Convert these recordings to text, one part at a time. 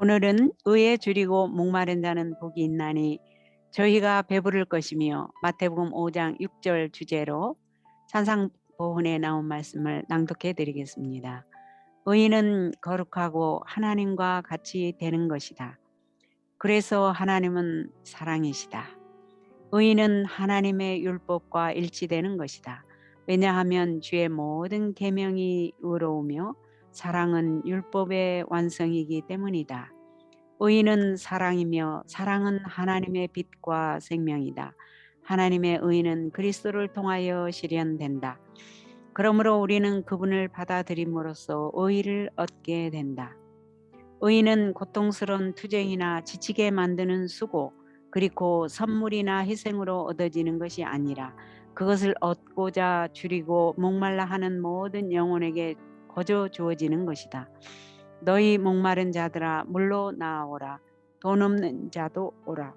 오늘은 의에 줄이고 목마른 자는 복이 있나니 저희가 배부를 것이며 마태복음 5장 6절 주제로 찬상보훈에 나온 말씀을 낭독해 드리겠습니다. 의인은 거룩하고 하나님과 같이 되는 것이다. 그래서 하나님은 사랑이시다. 의인은 하나님의 율법과 일치되는 것이다. 왜냐하면 주의 모든 계명이 의로우며 사랑은 율법의 완성이기 때문이다. 의인은 사랑이며 사랑은 하나님의 빛과 생명이다. 하나님의 의는 그리스도를 통하여 실현된다. 그러므로 우리는 그분을 받아들임으로써 의를 얻게 된다. 의는 고통스러운 투쟁이나 지치게 만드는 수고, 그리고 선물이나 희생으로 얻어지는 것이 아니라 그것을 얻고자 줄이고 목말라 하는 모든 영혼에게 거저 주어지는 것이다. 너희 목마른 자들아 물로 나아오라. 돈 없는 자도 오라.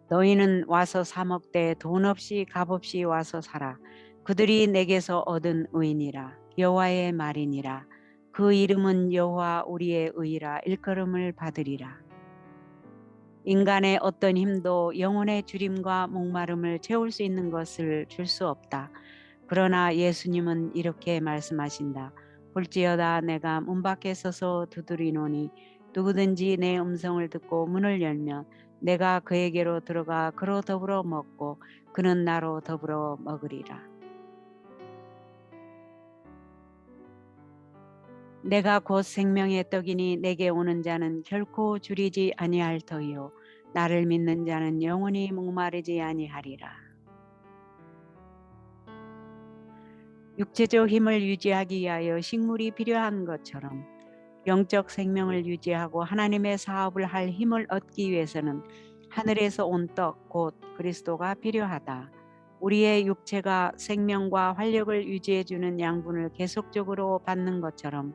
너희는 와서 사 먹되 돈 없이 값 없이 와서 사라. 그들이 내게서 얻은 의니라. 여호와의 말이니라. 그 이름은 여호와 우리의 의라. 일컬음을 받으리라. 인간의 어떤 힘도 영혼의 주림과 목마름을 채울 수 있는 것을 줄 수 없다. 그러나 예수님은 이렇게 말씀하신다. 볼지어다 내가 문 밖에 서서 두드리노니 누구든지 내 음성을 듣고 문을 열면 내가 그에게로 들어가 그로 더불어 먹고 그는 나로 더불어 먹으리라. 내가 곧 생명의 떡이니 내게 오는 자는 결코 줄이지 아니할 터이요 나를 믿는 자는 영원히 목마르지 아니하리라. 육체적 힘을 유지하기 위하여 식물이 필요한 것처럼 영적 생명을 유지하고 하나님의 사업을 할 힘을 얻기 위해서는 하늘에서 온 떡, 곧 그리스도가 필요하다. 우리의 육체가 생명과 활력을 유지해주는 양분을 계속적으로 받는 것처럼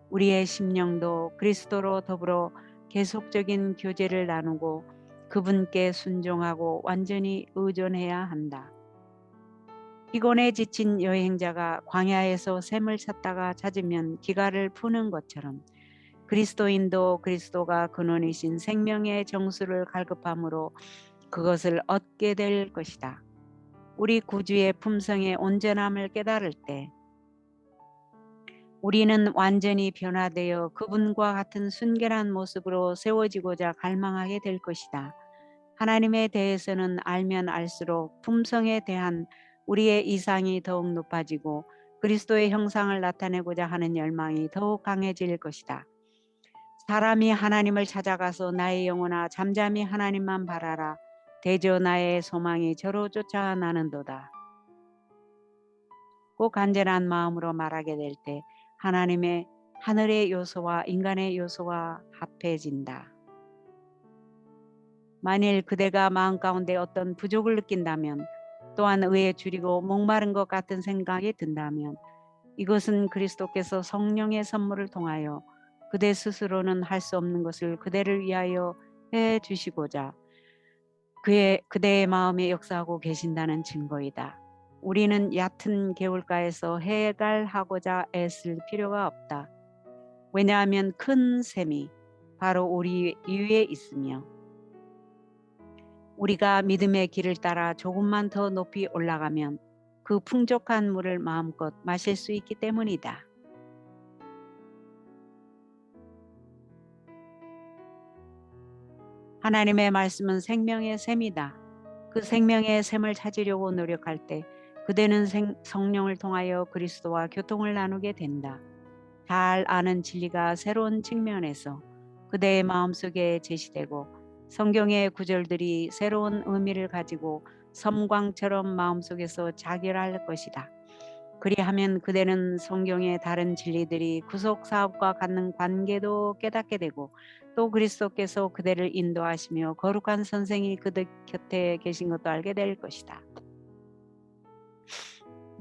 우리의 심령도 그리스도로 더불어 계속적인 교제를 나누고 그분께 순종하고 완전히 의존해야 한다. 피곤에 지친 여행자가 광야에서 샘을 찾다가 찾으면 기갈을 푸는 것처럼 그리스도인도 그리스도가 근원이신 생명의 정수를 갈급함으로 그것을 얻게 될 것이다. 우리 구주의 품성의 온전함을 깨달을 때 우리는 완전히 변화되어 그분과 같은 순결한 모습으로 세워지고자 갈망하게 될 것이다. 하나님에 대해서는 알면 알수록 품성에 대한 우리의 이상이 더욱 높아지고 그리스도의 형상을 나타내고자 하는 열망이 더욱 강해질 것이다. 사람이 하나님을 찾아가서 나의 영혼아 잠잠히 하나님만 바라라. 대저 나의 소망이 저로 쫓아 나는도다. 꼭 간절한 마음으로 말하게 될 때 하나님의 하늘의 요소와 인간의 요소가 합해진다. 만일 그대가 마음 가운데 어떤 부족을 느낀다면 또한 의에 줄이고 목마른 것 같은 생각이 든다면 이것은 그리스도께서 성령의 선물을 통하여 그대 스스로는 할 수 없는 것을 그대를 위하여 해 주시고자 그대의 마음에 역사하고 계신다는 증거이다. 우리는 얕은 개울가에서 해갈하고자 애쓸 필요가 없다. 왜냐하면 큰 샘이 바로 우리 위에 있으며 우리가 믿음의 길을 따라 조금만 더 높이 올라가면 그 풍족한 물을 마음껏 마실 수 있기 때문이다. 하나님의 말씀은 생명의 샘이다. 그 생명의 샘을 찾으려고 노력할 때 그대는 성령을 통하여 그리스도와 교통을 나누게 된다. 잘 아는 진리가 새로운 측면에서 그대의 마음속에 제시되고 성경의 구절들이 새로운 의미를 가지고 섬광처럼 마음속에서 자결할 것이다. 그리하면 그대는 성경의 다른 진리들이 구속 사업과 갖는 관계도 깨닫게 되고 또 그리스도께서 그대를 인도하시며 거룩한 선생이 그들 곁에 계신 것도 알게 될 것이다.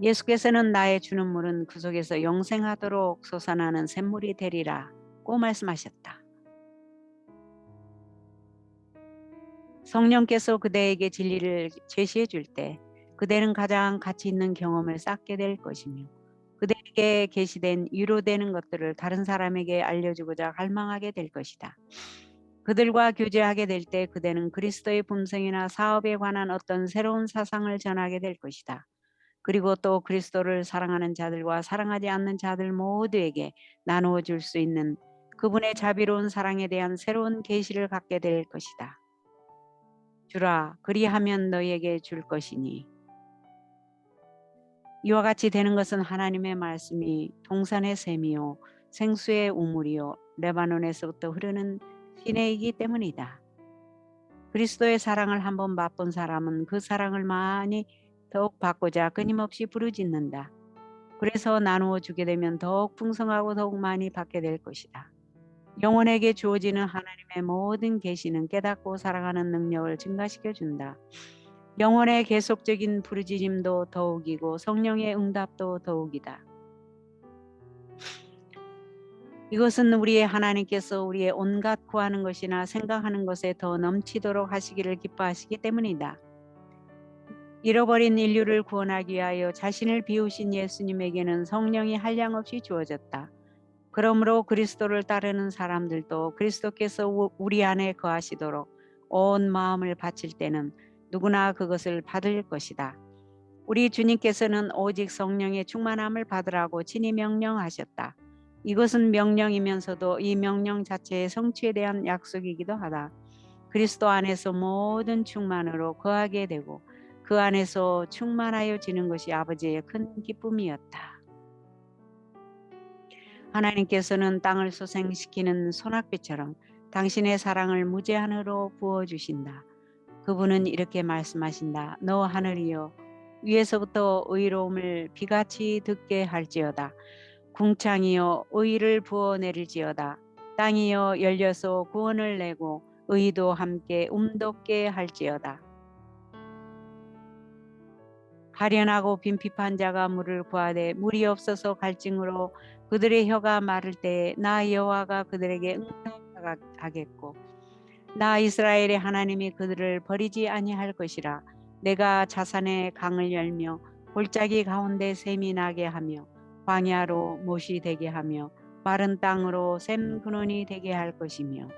예수께서는 나의 주는 물은 그 속에서 영생하도록 솟아나는 샘물이 되리라고 말씀하셨다. 성령께서 그대에게 진리를 제시해 줄 때 그대는 가장 가치 있는 경험을 쌓게 될 것이며 그들에게 계시된 위로되는 것들을 다른 사람에게 알려주고자 갈망하게 될 것이다. 그들과 교제하게 될 때 그대는 그리스도의 품성이나 사업에 관한 어떤 새로운 사상을 전하게 될 것이다. 그리고 또 그리스도를 사랑하는 자들과 사랑하지 않는 자들 모두에게 나누어 줄 수 있는 그분의 자비로운 사랑에 대한 새로운 계시를 갖게 될 것이다. 주라, 그리하면 너희에게 줄 것이니. 이와 같이 되는 것은 하나님의 말씀이 동산의 샘이요 생수의 우물이요 레바논에서부터 흐르는 시내이기 때문이다. 그리스도의 사랑을 한번 맛본 사람은 그 사랑을 많이 더욱 받고자 끊임없이 부르짖는다. 그래서 나누어 주게 되면 더욱 풍성하고 더욱 많이 받게 될 것이다. 영혼에게 주어지는 하나님의 모든 계시는 깨닫고 사랑하는 능력을 증가시켜 준다. 영혼의 계속적인 부르짖음도 더욱이고 성령의 응답도 더욱이다. 이것은 우리의 하나님께서 우리의 온갖 구하는 것이나 생각하는 것에 더 넘치도록 하시기를 기뻐하시기 때문이다. 잃어버린 인류를 구원하기 위하여 자신을 비우신 예수님에게는 성령이 한량없이 주어졌다. 그러므로 그리스도를 따르는 사람들도 그리스도께서 우리 안에 거하시도록 온 마음을 바칠 때는 누구나 그것을 받을 것이다. 우리 주님께서는 오직 성령의 충만함을 받으라고 친히 명령하셨다. 이것은 명령이면서도 이 명령 자체의 성취에 대한 약속이기도 하다. 그리스도 안에서 모든 충만으로 거하게 되고 그 안에서 충만하여 지는 것이 아버지의 큰 기쁨이었다. 하나님께서는 땅을 소생시키는 소낙비처럼 당신의 사랑을 무제한으로 부어주신다. 그분은 이렇게 말씀하신다. 너 하늘이여 위에서부터 의로움을 비같이 듣게 할지어다. 궁창이여 의를 부어내릴지어다. 땅이여 열려서 구원을 내고 의도 함께 움돋게 할지어다. 가련하고 빈핍한 자가 물을 구하되 물이 없어서 갈증으로 그들의 혀가 마를 때에 나 여호와가 그들에게 응답하겠고 나 이스라엘의 하나님이 그들을 버리지 아니할 것이라. 내가 자산의 강을 열며 골짜기 가운데 샘이 나게 하며 광야로 못이 되게 하며 마른 땅으로 샘 근원이 되게 할 것이며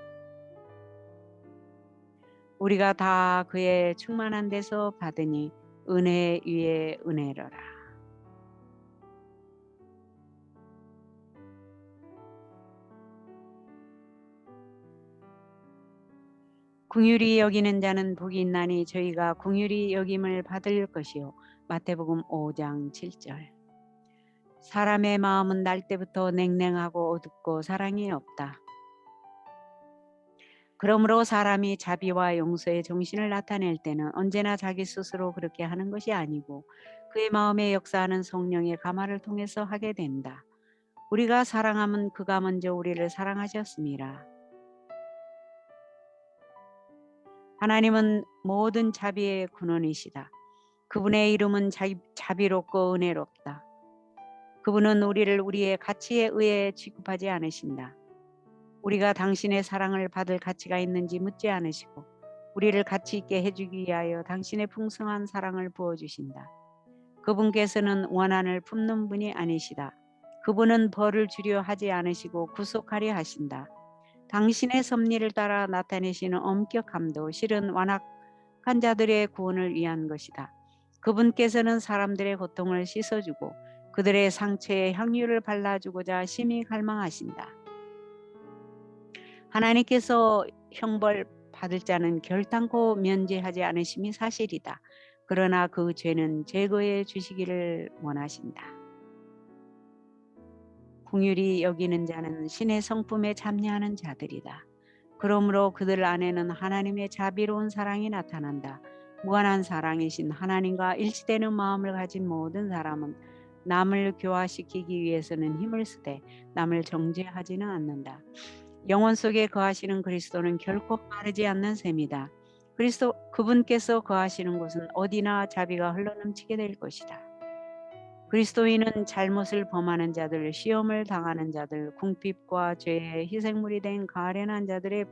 우리가 다 그의 충만한 데서 받으니 은혜 위에 은혜로라. 긍휼히 여기는 자는 복이 있나니 저희가 긍휼히 여김을 받을 것이요. 마태복음 5장 7절. 사람의 마음은 날 때부터 냉랭하고 어둡고 사랑이 없다. 그러므로 사람이 자비와 용서의 정신을 나타낼 때는 언제나 자기 스스로 그렇게 하는 것이 아니고 그의 마음에 역사하는 성령의 감화를 통해서 하게 된다. 우리가 사랑함은 그가 먼저 우리를 사랑하셨습니다. 하나님은 모든 자비의 근원이시다. 그분의 이름은 자비롭고 은혜롭다. 그분은 우리를 우리의 가치에 의해 취급하지 않으신다. 우리가 당신의 사랑을 받을 가치가 있는지 묻지 않으시고 우리를 가치 있게 해주기 위하여 당신의 풍성한 사랑을 부어주신다. 그분께서는 원한을 품는 분이 아니시다. 그분은 벌을 주려 하지 않으시고 구속하려 하신다. 당신의 섭리를 따라 나타내시는 엄격함도 실은 완악한 자들의 구원을 위한 것이다. 그분께서는 사람들의 고통을 씻어주고 그들의 상처에 향유를 발라주고자 심히 갈망하신다. 하나님께서 형벌 받을 자는 결단코 면제하지 않으심이 사실이다. 그러나 그 죄는 제거해 주시기를 원하신다. 긍휼히 여기는 자는 신의 성품에 참여하는 자들이다. 그러므로 그들 안에는 하나님의 자비로운 사랑이 나타난다. 무한한 사랑이신 하나님과 일치되는 마음을 가진 모든 사람은 남을 교화시키기 위해서는 힘을 쓰되 남을 정죄하지는 않는다. 영혼 속에 거하시는 그리스도는 결코 마르지 않는 셈이다. 그분께서 거하시는 곳은 어디나 자비가 흘러넘치게 될 것이다. 그리스도인은 잘못을 범하는 자들, 시험을 당하는 자들, 궁핍과 죄의 희생물이 된 가련한 자들의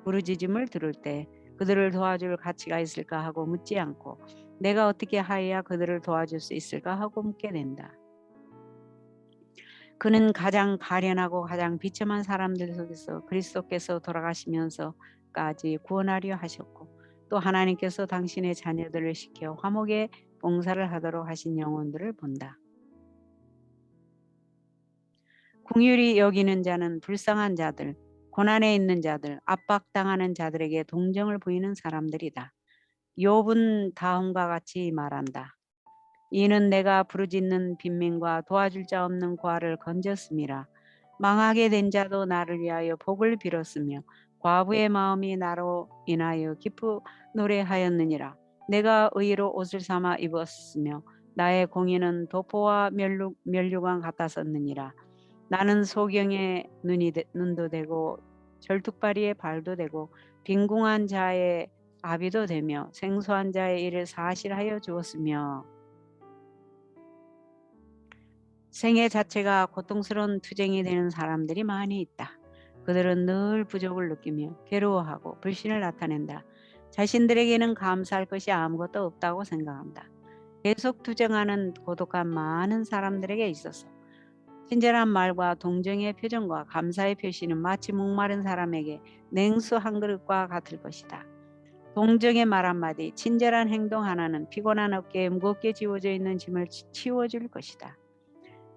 부르짖음을 들을 때 그들을 도와줄 가치가 있을까 하고 묻지 않고 내가 어떻게 하여야 그들을 도와줄 수 있을까 하고 묻게 된다. 그는 가장 가련하고 가장 비참한 사람들 속에서 그리스도께서 돌아가시면서까지 구원하려 하셨고, 또 하나님께서 당신의 자녀들을 시켜 화목에 봉사를 하도록 하신 영혼들을 본다. 긍휼히 여기는 자는 불쌍한 자들, 고난에 있는 자들, 압박당하는 자들에게 동정을 보이는 사람들이다. 욥은 다음과 같이 말한다. 이는 내가 부르짖는 빈민과 도와줄 자 없는 고아를 건졌음이라. 망하게 된 자도 나를 위하여 복을 빌었으며 과부의 마음이 나로 인하여 기쁘 노래하였느니라. 내가 의로 옷을 삼아 입었으며 나의 공의는 도포와 면류관 같았었느니라. 나는 소경의 눈도 되고 절뚝발이의 발도 되고 빈궁한 자의 아비도 되며 생소한 자의 일을 사실하여 주었으며, 생애 자체가 고통스러운 투쟁이 되는 사람들이 많이 있다. 그들은 늘 부족을 느끼며 괴로워하고 불신을 나타낸다. 자신들에게는 감사할 것이 아무것도 없다고 생각한다. 계속 투쟁하는 고독한 많은 사람들에게 있어서 친절한 말과 동정의 표정과 감사의 표시는 마치 목마른 사람에게 냉수 한 그릇과 같을 것이다. 동정의 말 한마디, 친절한 행동 하나는 피곤한 어깨에 무겁게 지워져 있는 짐을 치워줄 것이다.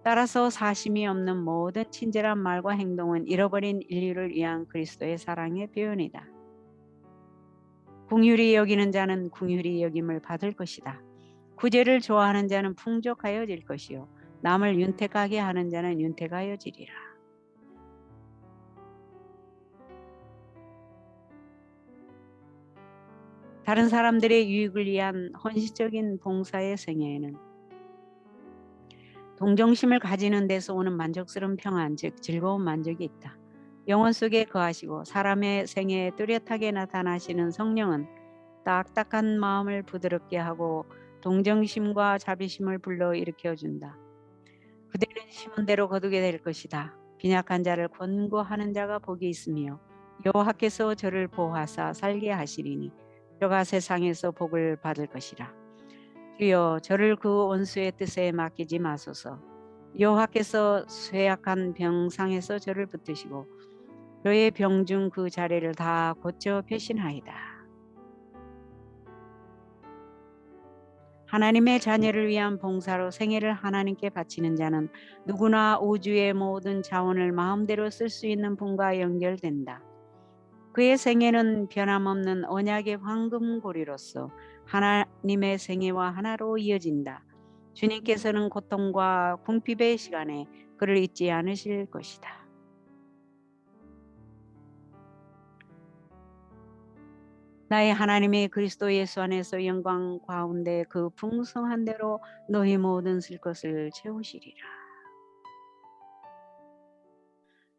따라서 사심이 없는 모든 친절한 말과 행동은 잃어버린 인류를 위한 그리스도의 사랑의 표현이다. 긍휼히 여기는 자는 긍휼히 여김을 받을 것이다. 구제를 좋아하는 자는 풍족하여질 것이요 남을 윤택하게 하는 자는 윤택하여지리라. 다른 사람들의 유익을 위한 헌신적인 봉사의 생애에는 동정심을 가지는 데서 오는 만족스러운 평안, 즉 즐거운 만족이 있다. 영혼 속에 거하시고 사람의 생애에 뚜렷하게 나타나시는 성령은 딱딱한 마음을 부드럽게 하고 동정심과 자비심을 불러일으켜준다. 그대는 심은 대로 거두게 될 것이다. 빈약한 자를 권고하는 자가 복이 있으며 여호와께서 저를 보호하사 살게 하시리니 저가 세상에서 복을 받을 것이라. 주여, 저를 그 원수의 뜻에 맡기지 마소서. 여호와께서 쇠약한 병상에서 저를 붙드시고 저의 병중 그 자리를 다 고쳐 펴신하이다. 하나님의 자녀를 위한 봉사로 생애를 하나님께 바치는 자는 누구나 우주의 모든 자원을 마음대로 쓸 수 있는 분과 연결된다. 그의 생애는 변함없는 언약의 황금고리로서 하나님의 생애와 하나로 이어진다. 주님께서는 고통과 궁핍의 시간에 그를 잊지 않으실 것이다. 나의 하나님의 그리스도 예수 안에서 영광 가운데 그 풍성한 대로 너희 모든 쓸 것을 채우시리라.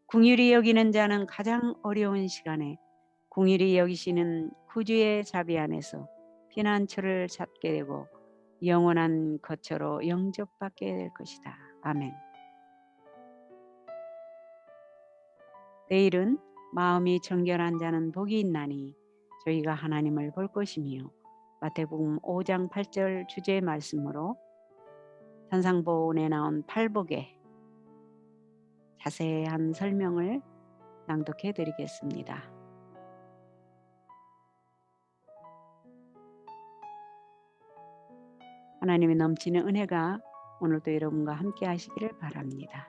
긍휼히 여기는 자는 가장 어려운 시간에 긍휼히 여기시는 구주의 자비 안에서 피난처를 찾게 되고 영원한 거처로 영접받게 될 것이다. 아멘. 내일은 마음이 정결한 자는 복이 있나니 저희가 하나님을 볼 것이며, 마태복음 5장 8절 주제의 말씀으로 산상보훈에 나온 팔복의 자세한 설명을 낭독해 드리겠습니다. 하나님의 넘치는 은혜가 오늘도 여러분과 함께 하시기를 바랍니다.